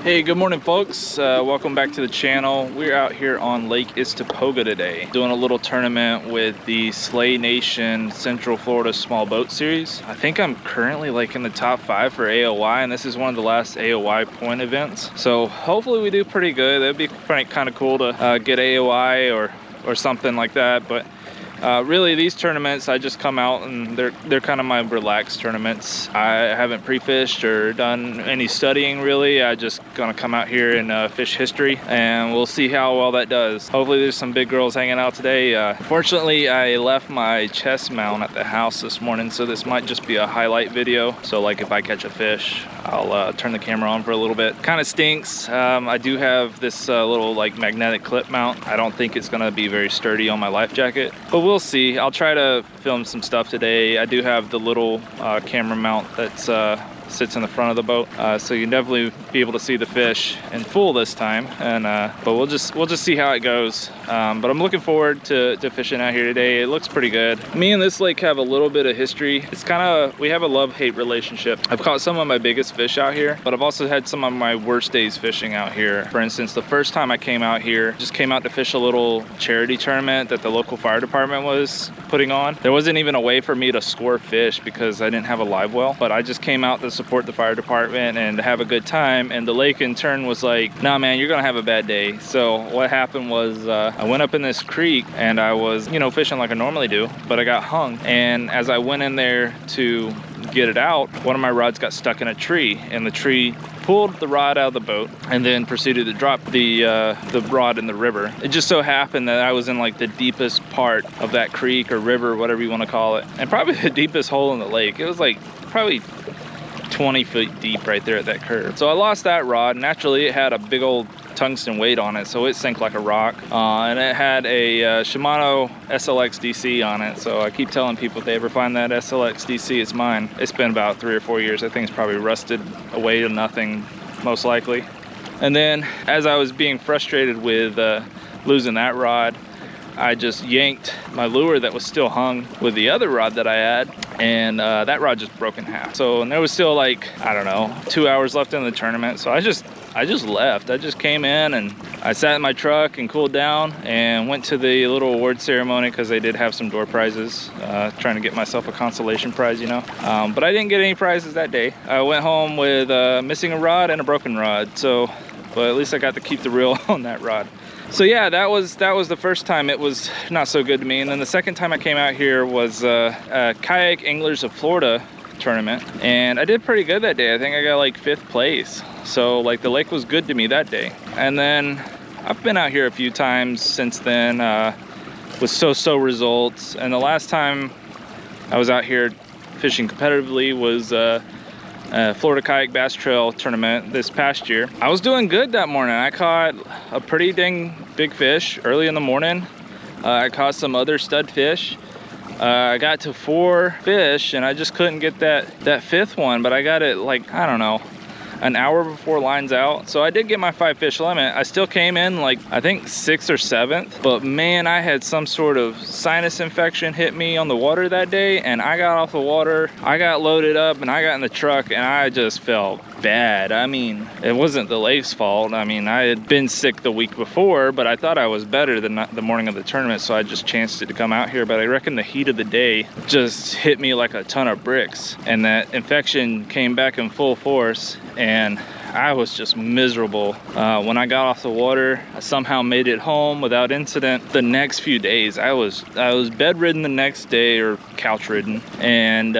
Hey, good morning folks. Welcome back to the channel. We're out here on Lake Istokpoga today, doing a little tournament with the Slay Nation Central Florida Small Boat Series. I think I'm currently like in the top 5 for AOY, and this is one of the last AOY point events. So hopefully we do pretty good. That'd be kind of cool to get AOY or something like that. But really these tournaments, I just come out and they're kind of my relaxed tournaments. I haven't pre-fished or done any studying really. I just gonna come out here and fish history, and we'll see how well that does. Hopefully there's some big girls hanging out today. Fortunately, I left my chest mount at the house this morning, so this might just be a highlight video. So like if I catch a fish, I'll turn the camera on for a little bit. Kind of stinks. I do have this little like magnetic clip mount. I don't think it's gonna be very sturdy on my life jacket, but we'll see. I'll try to film some stuff today. I do have the little camera mount that's sits in the front of the boat, so you definitely be able to see the fish in full this time. And but we'll just see how it goes. But I'm looking forward to fishing out here today. It looks pretty good. Me and this lake have a little bit of history. It's kind of, we have a love-hate relationship. I've caught some of my biggest fish out here, but I've also had some of my worst days fishing out here. For instance, the first time I came out here, just came out to fish a little charity tournament that the local fire department was putting on. There wasn't even a way for me to score fish because I didn't have a live well, but I just came out to support the fire department and have a good time. And the lake in turn was like, nah man, you're gonna have a bad day. So what happened was I went up in this creek and I was, you know, fishing like I normally do, but I got hung. And as I went in there to get it out, one of my rods got stuck in a tree, and the tree pulled the rod out of the boat and then proceeded to drop the rod in the river. It just so happened that I was in like the deepest part of that creek or river, whatever you want to call it, and probably the deepest hole in the lake. It was like probably 20 feet deep right there at that curve. So I lost that rod. Naturally, it had a big old tungsten weight on it, so it sank like a rock, and it had a Shimano SLX DC on it. So I keep telling people if they ever find that SLX DC, it's mine. It's been about 3 or 4 years. I think it's probably rusted away to nothing, most likely. And then as I was being frustrated with losing that rod, I just yanked my lure that was still hung with the other rod that I had, and that rod just broke in half. So, and there was still like, I don't know, 2 hours left in the tournament. So I just left. I just came in and I sat in my truck and cooled down and went to the little award ceremony because they did have some door prizes, trying to get myself a consolation prize, you know. But I didn't get any prizes that day. I went home with missing a rod and a broken rod. So, but at least I got to keep the reel on that rod. So yeah, that was the first time. It was not so good to me. And then the second time I came out here was a Kayak Anglers of Florida tournament, and I did pretty good that day. I think I got like 5th place. So like the lake was good to me that day. And then I've been out here a few times since then with so-so results. And the last time I was out here fishing competitively was Florida Kayak Bass Trail tournament this past year. I was doing good that morning. I caught a pretty dang big fish early in the morning. I caught some other stud fish. I got to 4 fish and I just couldn't get that 5th one, but I got it like, I don't know, an hour before lines out. So I did get my 5 fish limit. I still came in like, I think 6th or 7th, but man, I had some sort of sinus infection hit me on the water that day, and I got off the water, I got loaded up, and I got in the truck, and I just felt bad. I mean, it wasn't the lake's fault. I mean, I had been sick the week before, but I thought I was better than the morning of the tournament, so I just chanced it to come out here. But I reckon the heat of the day just hit me like a ton of bricks, and that infection came back in full force, and I was just miserable. When I got off the water, I somehow made it home without incident. The next few days, I was bedridden the next day, or couch ridden, and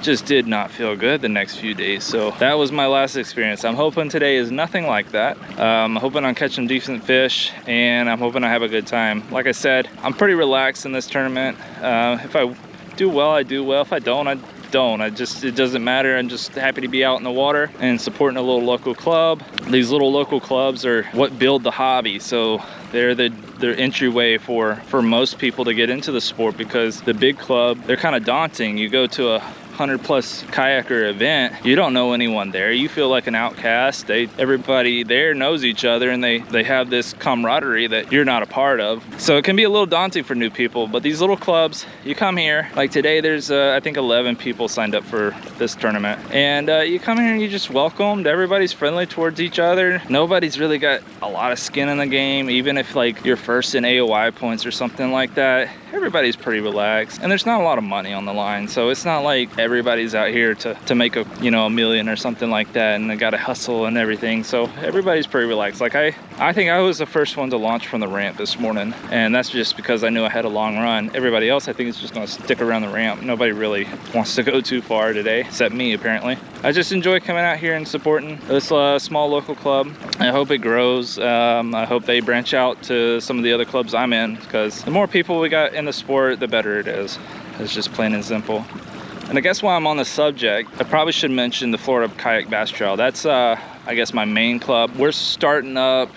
just did not feel good the next few days. So that was my last experience. I'm hoping today is nothing like that. I'm hoping I'll catch some decent fish, and I'm hoping I have a good time. Like I said, I'm pretty relaxed in this tournament. If I do well, I do well. If I don't, I don't. It doesn't matter. I'm just happy to be out in the water and supporting a little local club. These little local clubs are what build the hobby, so they're the entryway for most people to get into the sport, because the big club, they're kind of daunting. You go to 100+ kayaker event, you don't know anyone there. You feel like an outcast. Everybody there knows each other, and they have this camaraderie that you're not a part of. So it can be a little daunting for new people, but these little clubs, you come here, like today there's I think 11 people signed up for this tournament, and you come here and you just welcomed. Everybody's friendly towards each other. Nobody's really got a lot of skin in the game. Even if like you're first in AOI points or something like that, everybody's pretty relaxed, and there's not a lot of money on the line, so it's not like everybody's out here to make a, you know, a million or something like that, and they gotta hustle and everything. So everybody's pretty relaxed. Like I think I was the first one to launch from the ramp this morning, and that's just because I knew I had a long run. Everybody else, I think, is just gonna stick around the ramp. Nobody really wants to go too far today, except me apparently. I just enjoy coming out here and supporting this small local club. I hope it grows. I hope they branch out to some of the other clubs I'm in, because the more people we got in the sport, the better it is. It's just plain and simple. And I guess while I'm on the subject, I probably should mention the Florida Kayak Bass Trail. That's I guess my main club. We're starting up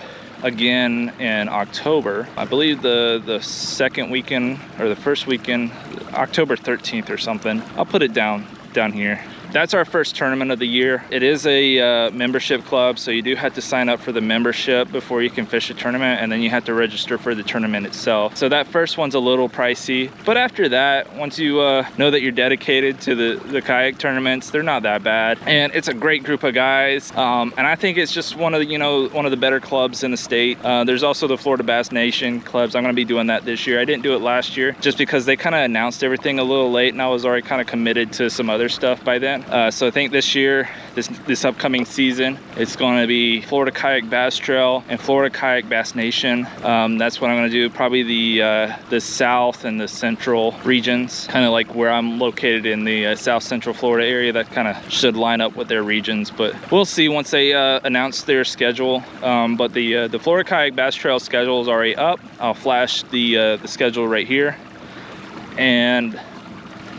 again in October. I believe the second weekend or the first weekend, October 13th or something. I'll put it down here. That's our first tournament of the year. It is a membership club, so you do have to sign up for the membership before you can fish a tournament, and then you have to register for the tournament itself. So that first one's a little pricey, but after that, once you know that you're dedicated to the kayak tournaments, they're not that bad, and it's a great group of guys. And I think it's just one of the better clubs in the state. There's also the Florida Bass Nation clubs. I'm going to be doing that this year. I didn't do it last year just because they kind of announced everything a little late, and I was already kind of committed to some other stuff by then. So I think this year, this upcoming season, it's going to be Florida Kayak Bass Trail and Florida Kayak Bass Nation. That's what I'm going to do. Probably the south and the central regions, kind of like where I'm located in the south central Florida area. That kind of should line up with their regions, but we'll see once they announce their schedule. But the Florida Kayak Bass Trail schedule is already up. I'll flash the schedule right here, and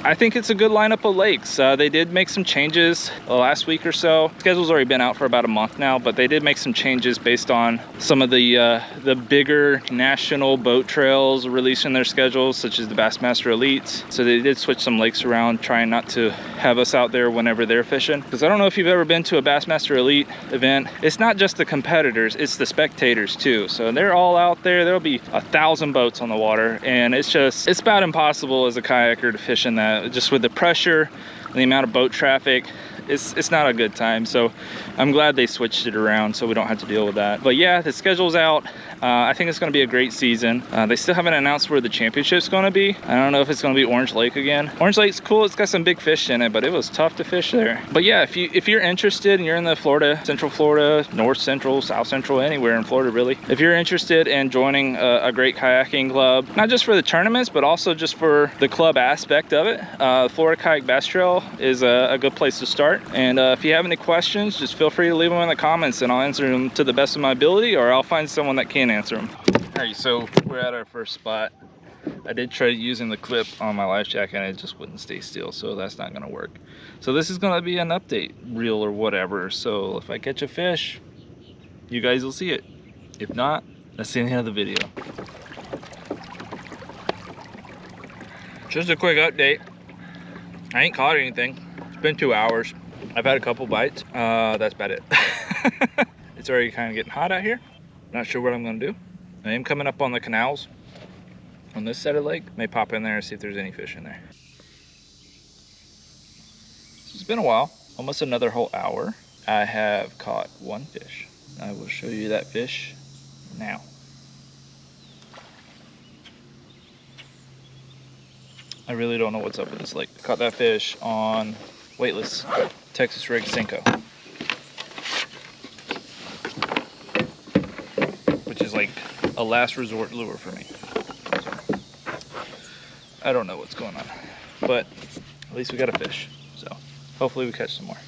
I think it's a good lineup of lakes. They did make some changes last week or so. Schedule's already been out for about a month now, but they did make some changes based on some of the bigger national boat trails releasing their schedules, such as the Bassmaster Elites. So they did switch some lakes around, trying not to have us out there whenever they're fishing. Because I don't know if you've ever been to a Bassmaster Elite event. It's not just the competitors, it's the spectators too. So they're all out there. There'll be 1,000 boats on the water, and it's about impossible as a kayaker to fish in that. Just with the pressure and the amount of boat traffic, it's not a good time. So I'm glad they switched it around so we don't have to deal with that. But yeah, the schedule's out. I think it's going to be a great season. They still haven't announced where the championship's going to be. I don't know if it's going to be Orange Lake again. Orange Lake's cool. It's got some big fish in it, but it was tough to fish there. But yeah, if you're interested and you're in the Florida, Central Florida, North Central, South Central, anywhere in Florida really, if you're interested in joining a great kayaking club, not just for the tournaments, but also just for the club aspect of it, Florida Kayak Bass Trail is a good place to start. And if you have any questions, just feel free to leave them in the comments, and I'll answer them to the best of my ability, or I'll find someone that can answer them. All right, so we're at our first spot. I did try using the clip on my life jacket and it just wouldn't stay still, so that's not gonna work. So this is gonna be an update reel or whatever. So if I catch a fish, you guys will see it. If not, that's the end of the video. Just a quick update. I ain't caught anything. It's been 2 hours. I've had a couple bites. That's about it. It's already kind of getting hot out here. Not sure what I'm gonna do. I am coming up on the canals on this side of the lake. May pop in there and see if there's any fish in there. So it's been a while, almost another whole hour. I have caught one fish. I will show you that fish now. I really don't know what's up with this lake. Caught that fish on weightless Texas rig Senko, which is like a last resort lure for me. So, I don't know what's going on, but at least we got a fish. So hopefully we catch some more.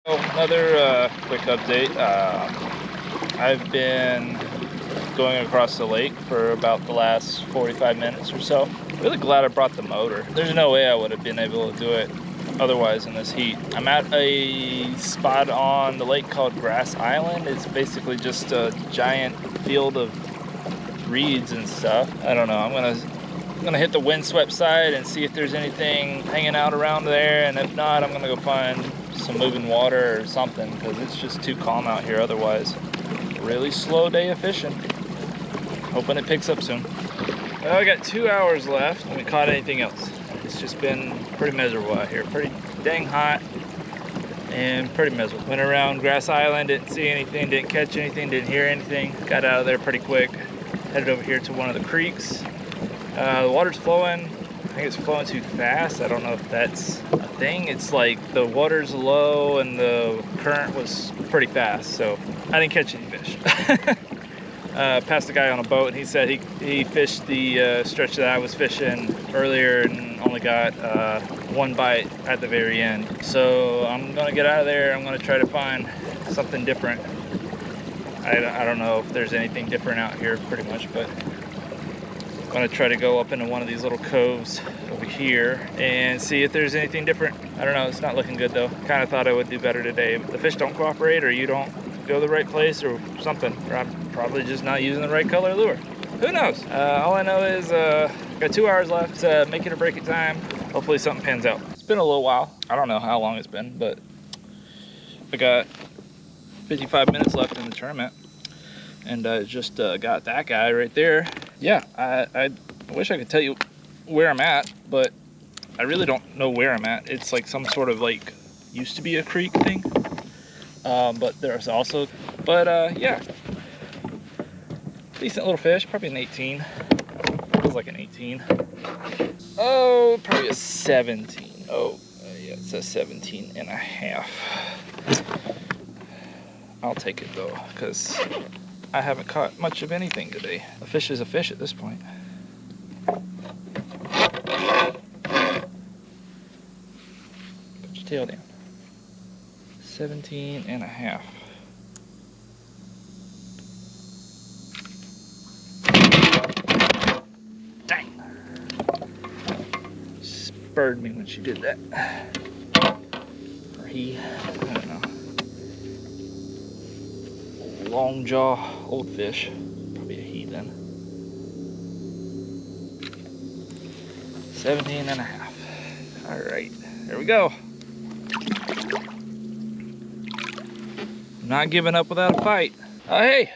So another quick update. I've been going across the lake for about the last 45 minutes or so. Really glad I brought the motor. There's no way I would have been able to do it otherwise in this heat. I'm at a spot on the lake called Grass Island. It's basically just a giant field of reeds and stuff. I don't know, I'm gonna I'm gonna hit the windswept side and see if there's anything hanging out around there, and if not, I'm gonna go find some moving water or something, because it's just too calm out here otherwise. Really slow day of fishing. Hoping it picks up soon. Well, I got 2 hours left. Haven't caught anything else. It's just been pretty miserable out here. Pretty dang hot and pretty miserable. Went around Grass Island, didn't see anything, didn't catch anything, didn't hear anything. Got out of there pretty quick. Headed over here to one of the creeks. The water's flowing. I think it's flowing too fast. I don't know if that's a thing. It's like the water's low and the current was pretty fast, so I didn't catch any fish. Passed a guy on a boat, and he said he fished the stretch that I was fishing earlier and only got one bite at the very end. So I'm gonna get out of there. I'm gonna try to find something different. I don't know if there's anything different out here pretty much, but I'm gonna try to go up into one of these little coves over here and see if there's anything different. I don't know, it's not looking good though. Kind of thought I would do better today, but the fish don't cooperate, or you don't go the right place or something, or I'm probably just not using the right color lure. Who knows? All I know is got 2 hours left, make it or break it time. Hopefully something pans out. It's been a little while. I don't know how long it's been, but I got 55 minutes left in the tournament, and I just got that guy right there. Yeah, I wish I could tell you where I'm at, but I really don't know where I'm at. It's like some sort of like, used to be a creek thing, but there's also, yeah, decent little fish, probably an 18. Feels like an 18. Oh, probably a 17. Oh, yeah, it's a 17 and a half. I'll take it though, because I haven't caught much of anything today. A fish is a fish at this point. Put your tail down. 17 and a half. Dang. Spurred me when she did that. Or he, I don't know. Long jaw old fish, probably a he then. 17 and a half. All right, there we go. Not giving up without a fight. Hey,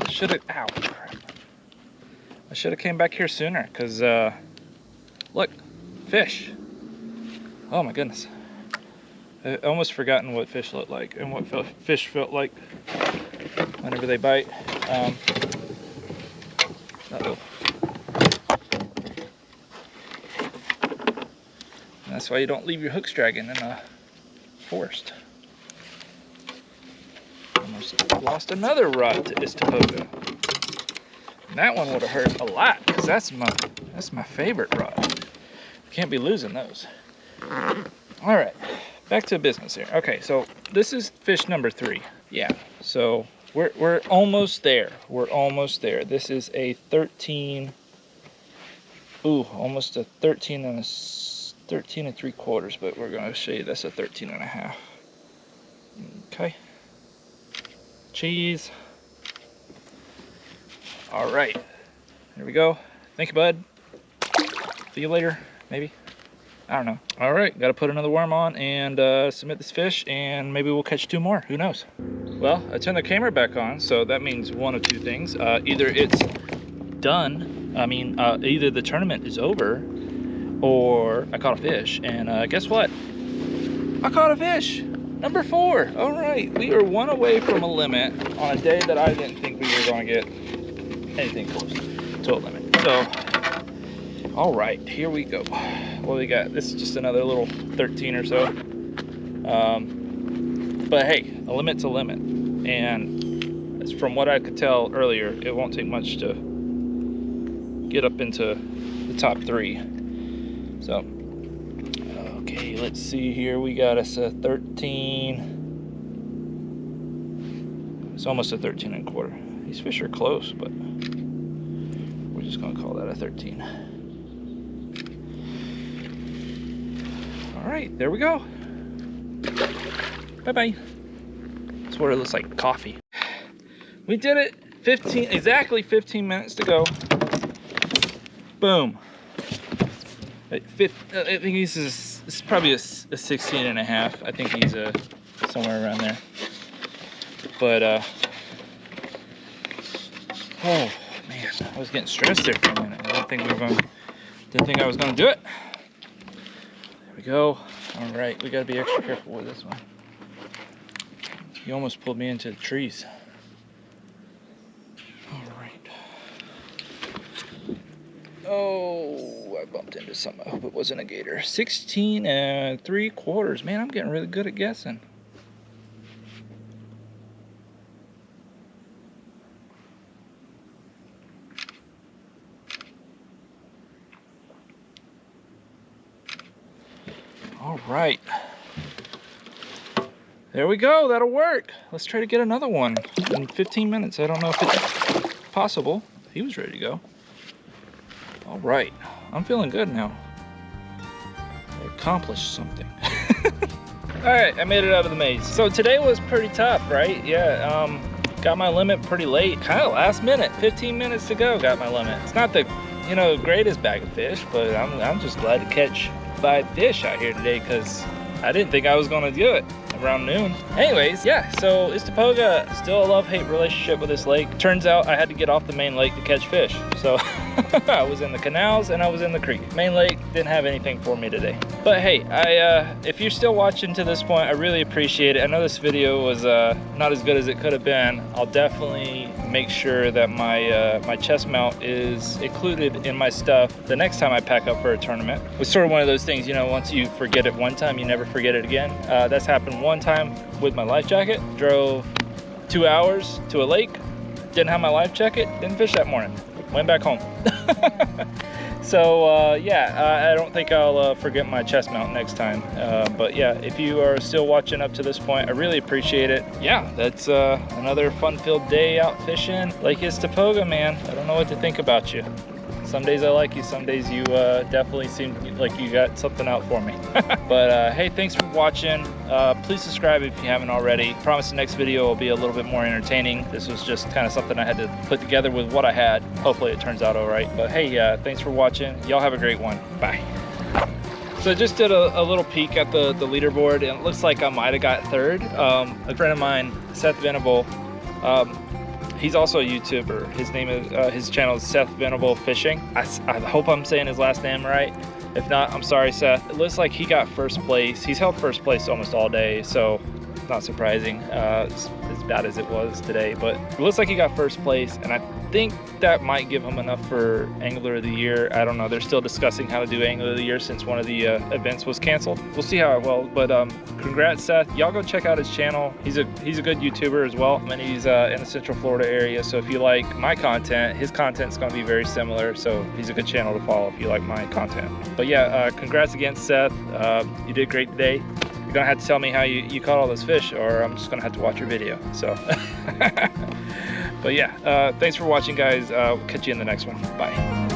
should have, ow, crap. I should have came back here sooner, because look, fish. Oh my goodness. I almost forgotten what fish look like and what fish felt like whenever they bite. Uh-oh. And that's why you don't leave your hooks dragging in a forest. Almost lost another rod to Istokpoga. And that one would have hurt a lot, because that's my favorite rod. Can't be losing those. All right. Back to business here. Okay, so this is fish number 3. Yeah, so we're almost there. We're almost there. This is a 13. Ooh, almost a 13 and 3/4, but we're gonna show you that's a 13 and a half. Okay. Cheese. All right. There we go. Thank you, bud. See you later, maybe. I don't know. All right, got to put another worm on and submit this fish, and maybe we'll catch 2 more. Who knows? Well, I turned the camera back on, so that means one of 2 things. Either it's done. I mean, either the tournament is over, or I caught a fish. And guess what? I caught a fish. Number 4. All right, we are 1 away from a limit on a day that I didn't think we were going to get anything close to a limit. So, all right, here we go. What do we got? This is just another little 13 or so. But hey, a limit's a limit. And it's from what I could tell earlier, it won't take much to get up into the top 3. So, okay, let's see here. We got us a 13. It's almost a 13 and a quarter. These fish are close, but we're just gonna call that a 13. All right, there we go. Bye-bye. That's what it looks like, coffee. We did it. Exactly 15 minutes to go. Boom. I think it's probably a 16 and a half. I think he's somewhere around there. But oh man, I was getting stressed there for a minute. I didn't think I was gonna do it. There we go. All right, we gotta be extra careful with this one. You almost pulled me into the trees. All right. Oh, I bumped into something. I hope it wasn't a gator. 16 3/4. Man, I'm getting really good at guessing. All right. There we go. That'll work. Let's try to get another one in 15 minutes. I don't know if it's possible. He was ready to go. All right. I'm feeling good now. I accomplished something. All right. I made it out of the maze. So today was pretty tough, right? Yeah. Got my limit pretty late. Kind of last minute. 15 minutes to go. Got my limit. It's not the, greatest bag of fish, but I'm just glad to catch 5 fish out here today because I didn't think I was going to do it around noon. Anyways, yeah, so Istokpoga, still a love-hate relationship with this lake. Turns out I had to get off the main lake to catch fish. So I was in the canals and I was in the creek. Main lake didn't have anything for me today. But hey, if you're still watching to this point, I really appreciate it. I know this video was not as good as it could have been. I'll definitely make sure that my chest mount is included in my stuff the next time I pack up for a tournament. It's sort of one of those things, once you forget it one time, you never forget it again. That's happened one time with my life jacket. Drove 2 hours to a lake, didn't have my life jacket, didn't fish that morning, went back home. So yeah, I don't think I'll forget my chest mount next time. But yeah, if you are still watching up to this point, I really appreciate it. Yeah, that's another fun-filled day out fishing Lake Istokpoga, man. I don't know what to think about you. Some days I like you, some days you definitely seem like you got something out for me. But hey, thanks for watching. Please subscribe if you haven't already. I promise the next video will be a little bit more entertaining. This was just kind of something I had to put together with what I had. Hopefully it turns out all right. But hey, thanks for watching. Y'all have a great one. Bye. So I just did a little peek at the leaderboard, and it looks like I might have got third. A friend of mine, Seth Venable, he's also a YouTuber. His name is, his channel is Seth Venable Fishing. I hope I'm saying his last name right. If not, I'm sorry, Seth. It looks like he got first place. He's held first place almost all day, so not surprising, as bad as it was today. But it looks like he got first place, and I think that might give him enough for Angler of the Year. I don't know. They're still discussing how to do Angler of the Year since one of the events was canceled. We'll see how it will. But congrats, Seth. Y'all go check out his channel. He's a good YouTuber as well, and he's in the Central Florida area. So if you like my content, his content's going to be very similar. So he's a good channel to follow if you like my content. But yeah, congrats again, Seth. You did great today. You're gonna have to tell me how you caught all those fish, or I'm just gonna have to watch your video. So but yeah, thanks for watching, guys. Catch you in the next one. Bye.